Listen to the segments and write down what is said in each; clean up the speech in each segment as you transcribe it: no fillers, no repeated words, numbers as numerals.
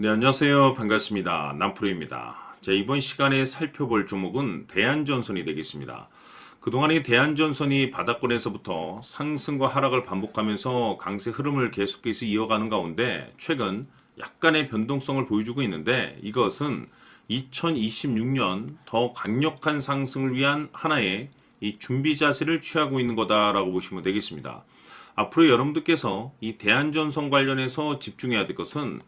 네, 안녕하세요. 반갑습니다. 남프로입니다. 자, 이번 시간에 살펴볼 종목은 대한전선이 되겠습니다. 그동안의 대한전선이 바닥권에서부터 상승과 하락을 반복하면서 강세 흐름을 계속해서 이어가는 가운데 최근 약간의 변동성을 보여주고 있는데, 이것은 2026년 더 강력한 상승을 위한 하나의 이 준비 자세를 취하고 있는 거다라고 보시면 되겠습니다. 앞으로 여러분들께서 이 대한전선 관련해서 집중해야 될 것은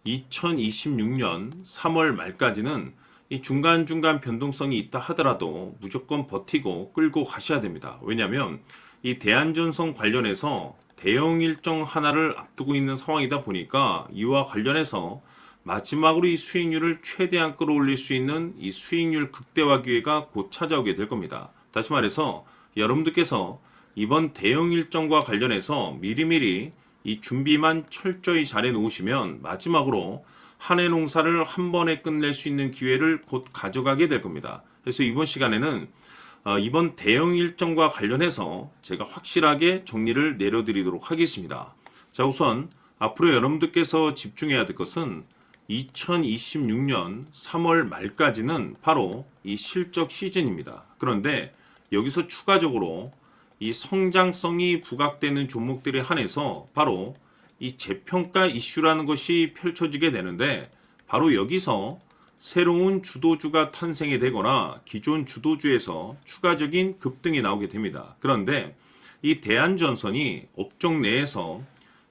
2026년 3월 말까지는 이 중간중간 변동성이 있다 하더라도 무조건 버티고 끌고 가셔야 됩니다. 왜냐하면 이 대한전선 관련해서 대형 일정 하나를 앞두고 있는 상황이다 보니까 이와 관련해서 마지막으로 이 수익률을 최대한 끌어올릴 수 있는 이 수익률 극대화 기회가 곧 찾아오게 될 겁니다. 다시 말해서 여러분들께서 이번 대형 일정과 관련해서 미리미리 이 준비만 철저히 잘해 놓으시면 마지막으로 한 해 농사를 한 번에 끝낼 수 있는 기회를 곧 가져가게 될 겁니다. 그래서 이번 시간에는 이번 대형 일정과 관련해서 제가 확실하게 정리를 내려드리도록 하겠습니다. 자, 우선 앞으로 여러분들께서 집중해야 될 것은 2026년 3월 말까지는 바로 이 실적 시즌입니다. 그런데 여기서 추가적으로 이 성장성이 부각되는 종목들에 한해서 바로 이 재평가 이슈라는 것이 펼쳐지게 되는데, 바로 여기서 새로운 주도주가 탄생이 되거나 기존 주도주에서 추가적인 급등이 나오게 됩니다. 그런데 이 대한전선이 업종 내에서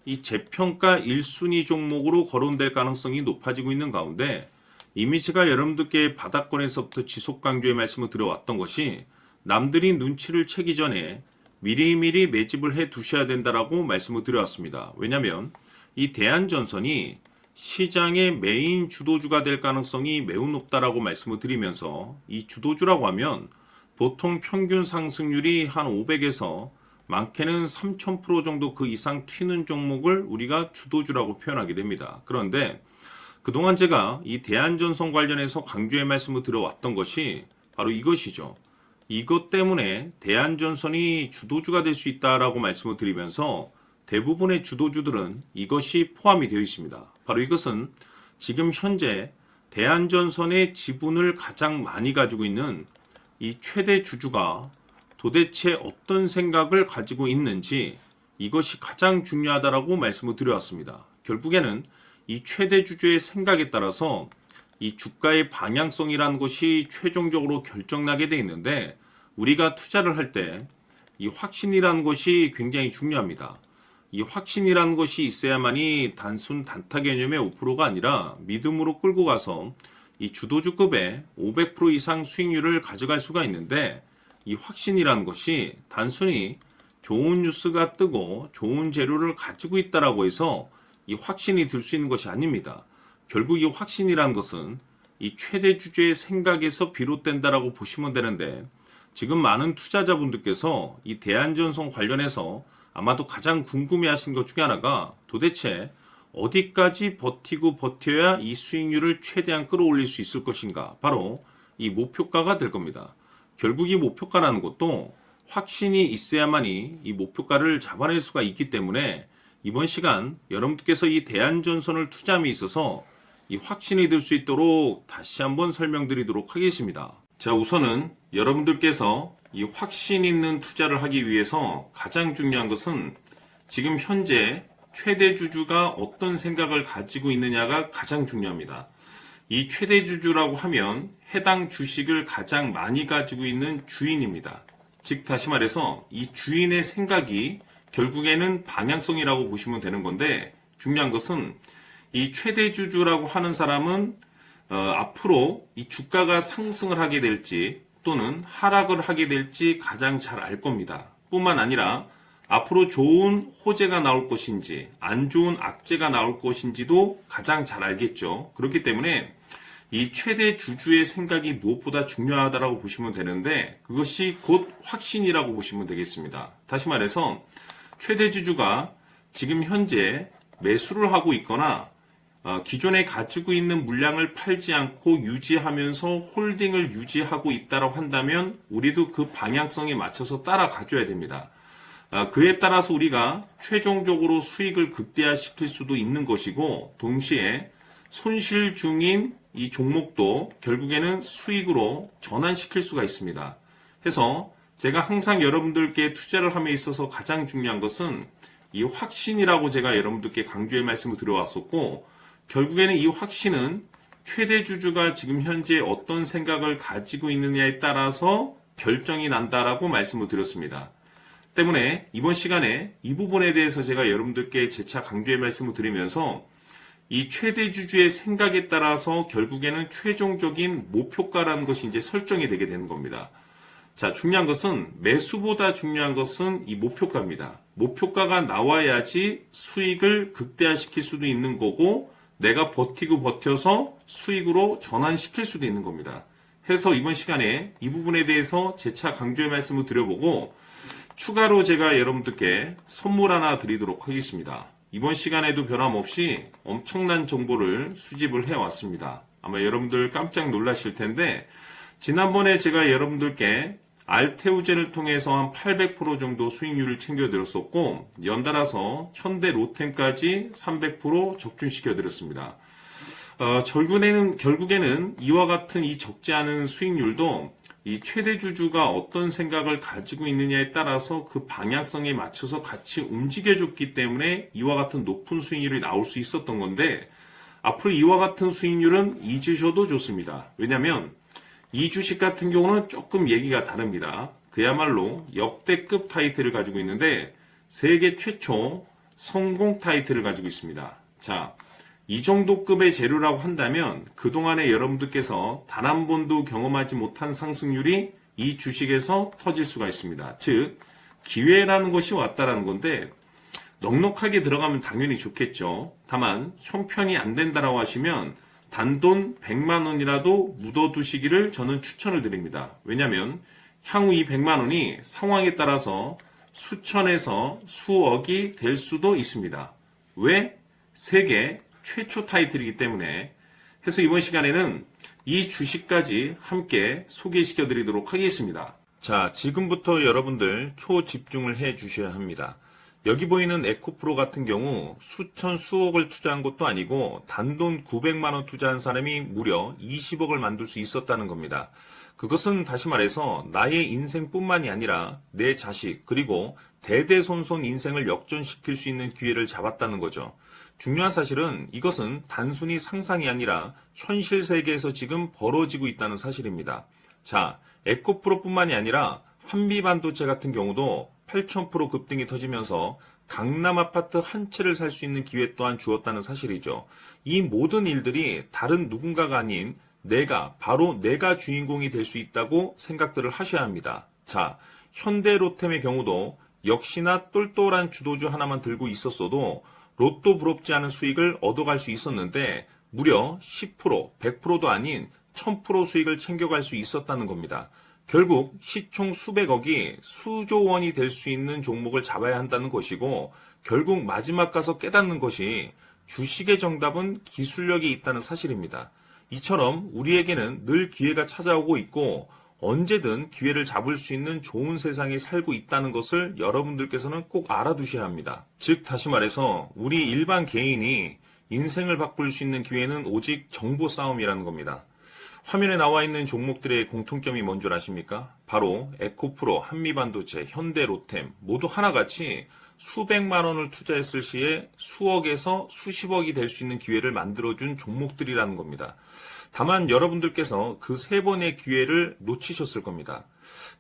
이 재평가 1순위 종목으로 거론될 가능성이 높아지고 있는 가운데, 이미 제가 여러분들께 바닥권에서부터 지속 강조의 말씀을 드려왔던 것이 남들이 눈치를 채기 전에 미리미리 매집을 해 두셔야 된다라고 말씀을 드려왔습니다. 왜냐하면 이 대한전선이 시장의 메인 주도주가 될 가능성이 매우 높다라고 말씀을 드리면서, 이 주도주라고 하면 보통 평균 상승률이 한 500에서 많게는 3000% 정도 그 이상 튀는 종목을 우리가 주도주라고 표현하게 됩니다. 그런데 그동안 제가 이 대한전선 관련해서 강조의 말씀을 드려왔던 것이 바로 이것이죠. 이것 때문에 대한전선이 주도주가 될 수 있다라고 말씀을 드리면서 대부분의 주도주들은 이것이 포함이 되어 있습니다. 바로 이것은 지금 현재 대한전선의 지분을 가장 많이 가지고 있는 이 최대 주주가 도대체 어떤 생각을 가지고 있는지, 이것이 가장 중요하다라고 말씀을 드려왔습니다. 결국에는 이 최대 주주의 생각에 따라서 이 주가의 방향성이라는 것이 최종적으로 결정나게 돼 있는데, 우리가 투자를 할 때 이 확신이라는 것이 굉장히 중요합니다. 이 확신이라는 것이 있어야만이 단순 단타 개념의 5%가 아니라 믿음으로 끌고 가서 이 주도주급의 500% 이상 수익률을 가져갈 수가 있는데, 이 확신이라는 것이 단순히 좋은 뉴스가 뜨고 좋은 재료를 가지고 있다라고 해서 이 확신이 들 수 있는 것이 아닙니다. 결국 이 확신이라는 것은 이 최대 주주의 생각에서 비롯된다라고 보시면 되는데, 지금 많은 투자자분들께서 이 대한전선 관련해서 아마도 가장 궁금해하신 것 중에 하나가 도대체 어디까지 버티고 버텨야 이 수익률을 최대한 끌어올릴 수 있을 것인가, 바로 이 목표가가 될 겁니다. 결국 이 목표가라는 것도 확신이 있어야만이 이 목표가를 잡아낼 수가 있기 때문에 이번 시간 여러분들께서 이 대한전선을 투자함에 있어서 이 확신이 들 수 있도록 다시 한번 설명드리도록 하겠습니다. 자, 우선은 여러분들께서 이 확신 있는 투자를 하기 위해서 가장 중요한 것은 지금 현재 최대 주주가 어떤 생각을 가지고 있느냐가 가장 중요합니다. 이 최대 주주라고 하면 해당 주식을 가장 많이 가지고 있는 주인입니다. 즉 다시 말해서 이 주인의 생각이 결국에는 방향성이라고 보시면 되는 건데, 중요한 것은 이 최대 주주라고 하는 사람은 앞으로 이 주가가 상승을 하게 될지 또는 하락을 하게 될지 가장 잘 알 겁니다. 뿐만 아니라 앞으로 좋은 호재가 나올 것인지 안 좋은 악재가 나올 것인지도 가장 잘 알겠죠. 그렇기 때문에 이 최대 주주의 생각이 무엇보다 중요하다고 보시면 되는데, 그것이 곧 확신이라고 보시면 되겠습니다. 다시 말해서 최대 주주가 지금 현재 매수를 하고 있거나 기존에 가지고 있는 물량을 팔지 않고 유지하면서 홀딩을 유지하고 있다고 한다면 우리도 그 방향성에 맞춰서 따라가줘야 됩니다. 그에 따라서 우리가 최종적으로 수익을 극대화시킬 수도 있는 것이고, 동시에 손실 중인 이 종목도 결국에는 수익으로 전환시킬 수가 있습니다. 해서 제가 항상 여러분들께 투자를 함에 있어서 가장 중요한 것은 이 확신이라고 제가 여러분들께 강조의 말씀을 드려왔었고, 결국에는 이 확신은 최대 주주가 지금 현재 어떤 생각을 가지고 있느냐에 따라서 결정이 난다라고 말씀을 드렸습니다. 때문에 이번 시간에 이 부분에 대해서 제가 여러분들께 재차 강조의 말씀을 드리면서 이 최대 주주의 생각에 따라서 결국에는 최종적인 목표가라는 것이 이제 설정이 되게 되는 겁니다. 자, 중요한 것은 매수보다 중요한 것은 이 목표가입니다. 목표가가 나와야지 수익을 극대화시킬 수도 있는 거고 내가 버티고 버텨서 수익으로 전환시킬 수도 있는 겁니다. 해서 이번 시간에 이 부분에 대해서 재차 강조의 말씀을 드려보고 추가로 제가 여러분들께 선물 하나 드리도록 하겠습니다. 이번 시간에도 변함없이 엄청난 정보를 수집을 해왔습니다. 아마 여러분들 깜짝 놀라실 텐데 지난번에 제가 여러분들께 알테오젠을 통해서 한 800% 정도 수익률을 챙겨드렸었고 연달아서 현대 로템까지 300% 적중시켜드렸습니다. 결국에는 이와 같은 이 적지 않은 수익률도 이 최대 주주가 어떤 생각을 가지고 있느냐에 따라서 그 방향성에 맞춰서 같이 움직여줬기 때문에 이와 같은 높은 수익률이 나올 수 있었던 건데 앞으로 이와 같은 수익률은 잊으셔도 좋습니다. 왜냐하면 이 주식 같은 경우는 조금 얘기가 다릅니다. 그야말로 역대급 타이틀을 가지고 있는데 세계 최초 성공 타이틀을 가지고 있습니다. 자, 이 정도 급의 재료라고 한다면 그동안에 여러분들께서 단 한 번도 경험하지 못한 상승률이 이 주식에서 터질 수가 있습니다. 즉 기회라는 것이 왔다라는 건데 넉넉하게 들어가면 당연히 좋겠죠. 다만 형편이 안 된다라고 하시면 단돈 100만 원이라도 묻어두시기를 저는 추천을 드립니다. 왜냐하면 향후 이 100만 원이 상황에 따라서 수천에서 수억이 될 수도 있습니다. 왜? 세계 최초 타이틀이기 때문에. 해서 이번 시간에는 이 주식까지 함께 소개시켜 드리도록 하겠습니다. 자, 지금부터 여러분들 초집중을 해 주셔야 합니다. 여기 보이는 에코프로 같은 경우 수천 수억을 투자한 것도 아니고 단돈 900만 원 투자한 사람이 무려 20억을 만들 수 있었다는 겁니다. 그것은 다시 말해서 나의 인생뿐만이 아니라 내 자식 그리고 대대손손 인생을 역전시킬 수 있는 기회를 잡았다는 거죠. 중요한 사실은 이것은 단순히 상상이 아니라 현실 세계에서 지금 벌어지고 있다는 사실입니다. 자, 에코프로뿐만이 아니라 한미반도체 같은 경우도 8,000% 급등이 터지면서 강남 아파트 한 채를 살 수 있는 기회 또한 주었다는 사실이죠. 이 모든 일들이 다른 누군가가 아닌 바로 내가 주인공이 될 수 있다고 생각들을 하셔야 합니다. 자, 현대로템의 경우도 역시나 똘똘한 주도주 하나만 들고 있었어도 로또 부럽지 않은 수익을 얻어갈 수 있었는데 무려 10%, 100%도 아닌 1000% 수익을 챙겨갈 수 있었다는 겁니다. 결국 시총 수백억이 수조 원이 될 수 있는 종목을 잡아야 한다는 것이고 결국 마지막 가서 깨닫는 것이 주식의 정답은 기술력이 있다는 사실입니다. 이처럼 우리에게는 늘 기회가 찾아오고 있고 언제든 기회를 잡을 수 있는 좋은 세상에 살고 있다는 것을 여러분들께서는 꼭 알아두셔야 합니다. 즉 다시 말해서 우리 일반 개인이 인생을 바꿀 수 있는 기회는 오직 정보 싸움이라는 겁니다. 화면에 나와 있는 종목들의 공통점이 뭔 줄 아십니까? 바로 에코프로, 한미반도체, 현대로템 모두 하나같이 수백만 원을 투자했을 시에 수억에서 수십억이 될 수 있는 기회를 만들어준 종목들이라는 겁니다. 다만 여러분들께서 그 세 번의 기회를 놓치셨을 겁니다.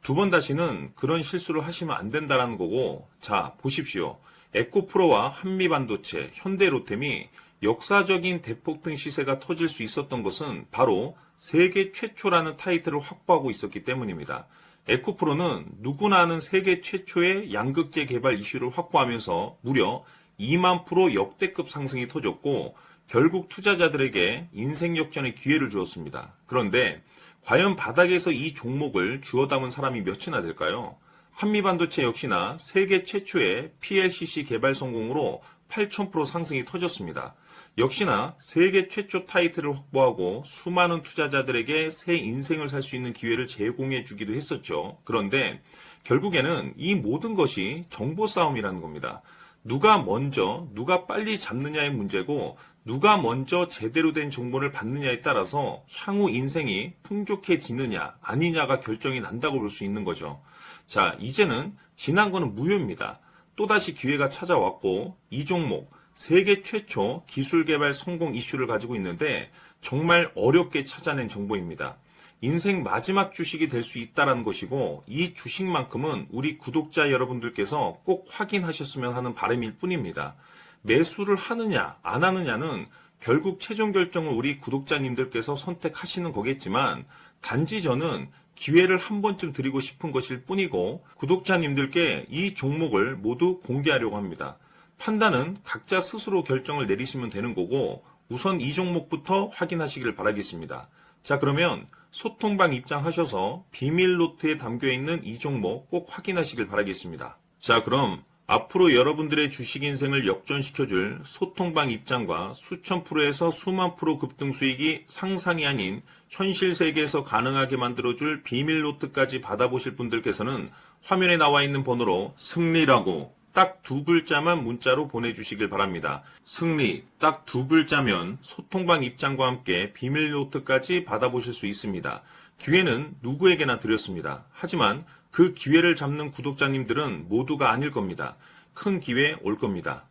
두 번 다시는 그런 실수를 하시면 안 된다는 거고, 자 보십시오. 에코프로와 한미반도체, 현대로템이 역사적인 대폭등 시세가 터질 수 있었던 것은 바로 세계 최초라는 타이틀을 확보하고 있었기 때문입니다. 에코프로는 누구나 아는 세계 최초의 양극재 개발 이슈를 확보하면서 무려 2만 프로 역대급 상승이 터졌고 결국 투자자들에게 인생 역전의 기회를 주었습니다. 그런데 과연 바닥에서 이 종목을 주워 담은 사람이 몇이나 될까요? 한미반도체 역시나 세계 최초의 PLCC 개발 성공으로 8,000% 상승이 터졌습니다. 역시나 세계 최초 타이틀을 확보하고 수많은 투자자들에게 새 인생을 살 수 있는 기회를 제공해 주기도 했었죠. 그런데 결국에는 이 모든 것이 정보 싸움이라는 겁니다. 누가 먼저, 누가 빨리 잡느냐의 문제고 누가 먼저 제대로 된 정보를 받느냐에 따라서 향후 인생이 풍족해지느냐 아니냐가 결정이 난다고 볼 수 있는 거죠. 자, 이제는 지난 거는 무효입니다. 또다시 기회가 찾아왔고 이 종목 세계 최초 기술 개발 성공 이슈를 가지고 있는데 정말 어렵게 찾아낸 정보입니다. 인생 마지막 주식이 될 수 있다는 것이고 이 주식만큼은 우리 구독자 여러분들께서 꼭 확인하셨으면 하는 바람일 뿐입니다. 매수를 하느냐 안 하느냐는 결국 최종 결정을 우리 구독자님들께서 선택하시는 거겠지만 단지 저는 기회를 한 번쯤 드리고 싶은 것일 뿐이고 구독자님들께 이 종목을 모두 공개하려고 합니다. 판단은 각자 스스로 결정을 내리시면 되는 거고 우선 이 종목부터 확인하시길 바라겠습니다. 자, 그러면 소통방 입장하셔서 비밀 노트에 담겨 있는 이 종목 꼭 확인하시길 바라겠습니다. 자, 그럼 앞으로 여러분들의 주식 인생을 역전시켜줄 소통방 입장과 수천 프로에서 수만 프로 급등 수익이 상상이 아닌 현실 세계에서 가능하게 만들어줄 비밀 노트까지 받아보실 분들께서는 화면에 나와 있는 번호로 승리라고 딱 두 글자만 문자로 보내주시길 바랍니다. 승리 딱 두 글자면 소통방 입장과 함께 비밀 노트까지 받아보실 수 있습니다. 기회는 누구에게나 드렸습니다. 하지만 그 기회를 잡는 구독자님들은 모두가 아닐 겁니다. 큰 기회 올 겁니다.